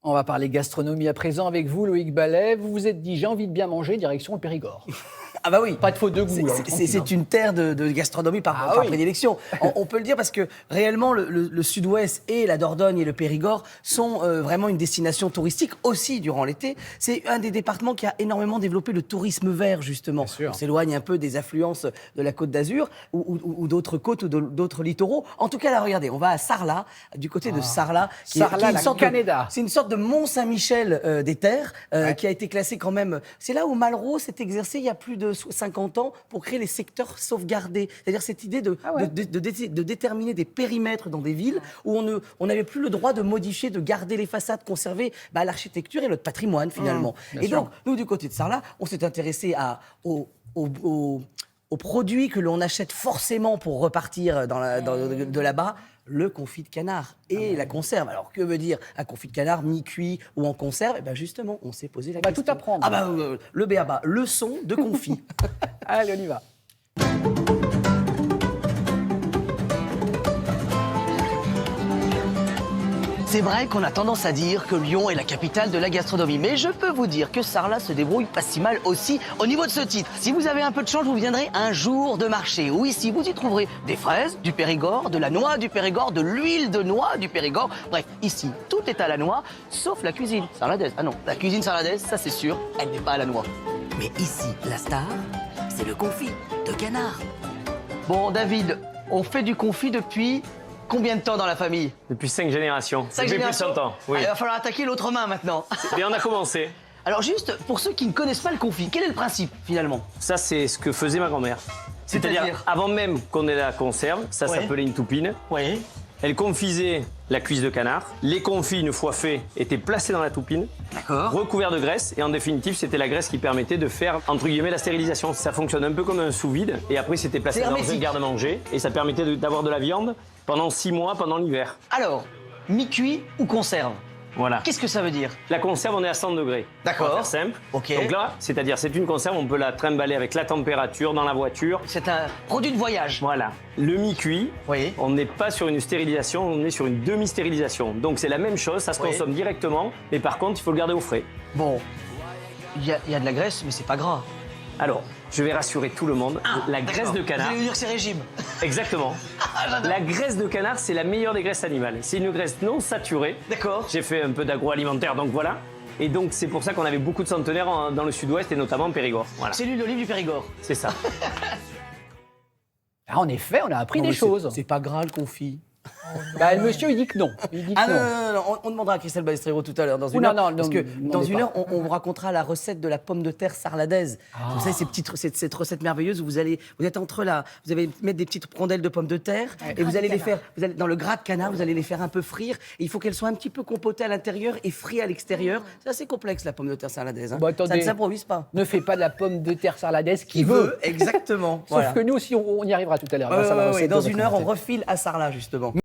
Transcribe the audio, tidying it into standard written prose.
On va parler gastronomie à présent avec vous, Loïc Ballet. Vous vous êtes dit, j'ai envie de bien manger, direction le Périgord. Ah bah oui. Pas de faute de goût. C'est une terre de gastronomie par oui. prédilection. On peut le dire parce que réellement le Sud-Ouest et la Dordogne et le Périgord sont vraiment une destination touristique aussi durant l'été. C'est un des départements qui a énormément développé le tourisme vert justement. On s'éloigne un peu des affluences de la Côte d'Azur ou d'autres côtes ou d'autres littoraux. En tout cas là, regardez, on va à Sarlat, du côté de Sarlat. Sarlat, la Canéda. C'est une sorte de Mont-Saint-Michel des terres qui a été classé quand même. C'est là où Malraux s'est exercé il y a plus de 50 ans pour créer les secteurs sauvegardés. C'est-à-dire cette idée de déterminer des périmètres dans des villes où on n'avait plus le droit de modifier, de garder les façades, conserver l'architecture et notre patrimoine finalement. Et donc, nous, du côté de Sarlat, on s'est intéressé aux produits que l'on achète forcément pour repartir de là-bas. Le confit de canard et la conserve. Alors, que veut dire un confit de canard mi-cuit ou en conserve? Eh bien, justement, on s'est posé la question. On va tout apprendre. Ah bah, le b.a.-ba, leçon de confit. Allez, on y va. C'est vrai qu'on a tendance à dire que Lyon est la capitale de la gastronomie, mais je peux vous dire que Sarlat se débrouille pas si mal aussi au niveau de ce titre. Si vous avez un peu de chance, vous viendrez un jour de marché, où ici vous y trouverez des fraises du Périgord, de la noix du Périgord, de l'huile de noix du Périgord. Bref, ici, tout est à la noix, sauf la cuisine sarladaise. Ah non, la cuisine sarladaise, ça c'est sûr, elle n'est pas à la noix. Mais ici, la star, c'est le confit de canard. Bon, David, on fait du confit depuis... combien de temps dans la famille? Depuis 5 générations. 5 Depuis générations. plus de 100 ans, oui. Ah, il va falloir attaquer l'autre main maintenant. Et on a commencé. Alors juste, pour ceux qui ne connaissent pas le confit, quel est le principe finalement? Ça, c'est ce que faisait ma grand-mère. C'est-à-dire, avant même qu'on ait la conserve, ça s'appelait une toupine. Oui. Elle confisait la cuisse de canard. Les confits, une fois faits, étaient placés dans la toupine, D'accord. recouverts de graisse. Et en définitive, c'était la graisse qui permettait de faire, entre guillemets, la stérilisation. Ça fonctionne un peu comme un sous-vide. Et après, c'était placé C'est dans hermétique. un garde-manger. Et ça permettait d'avoir de la viande pendant 6 mois, pendant l'hiver. Alors, mi-cuit ou conserve? Voilà. Qu'est-ce que ça veut dire? La conserve, on est à 100 degrés. D'accord. On va faire simple. Ok. Donc là, c'est-à-dire, c'est une conserve, on peut la trimballer avec la température dans la voiture. C'est un produit de voyage. Voilà. Le mi-cuit, Oui. on n'est pas sur une stérilisation, on est sur une demi-stérilisation. Donc c'est la même chose, ça se Oui. consomme directement, mais par contre, il faut le garder au frais. Bon, il y a de la graisse, mais c'est pas gras. Alors, je vais rassurer tout le monde, la graisse de canard... Vous allez dire que c'est régime. Exactement. La graisse de canard, c'est la meilleure des graisses animales. C'est une graisse non saturée. D'accord. J'ai fait un peu d'agroalimentaire, donc voilà. Et donc c'est pour ça qu'on avait beaucoup de centenaires dans le sud-ouest et notamment en Périgord. Voilà. C'est l'huile d'olive du Périgord. C'est ça. Ah, en effet, on a appris des choses. C'est pas gras le confit. Bah, le monsieur, il dit que non. Il dit que Ah non. non, on demandera à Christelle Balestrero tout à l'heure dans une Ou heure. non, parce que non, dans mais une pas. heure, on vous racontera la recette de la pomme de terre sarladaise. Vous savez, cette recette merveilleuse où vous êtes entre là, vous allez mettre des petites rondelles de pommes de terre et vous allez les faire, dans le gras de canard, vous allez les faire un peu frire. Et il faut qu'elles soient un petit peu compotées à l'intérieur et frites à l'extérieur. C'est assez complexe la pomme de terre sarladaise. Hein. Bon, Ça attendez. ne s'improvise pas. Ne fais pas de la pomme de terre sarladaise qui Qui veut. veut, exactement. Sauf que nous aussi, on y arrivera tout à l'heure. grâce à la recette Dans de une notre heure, on invité. refile à Sarlat justement.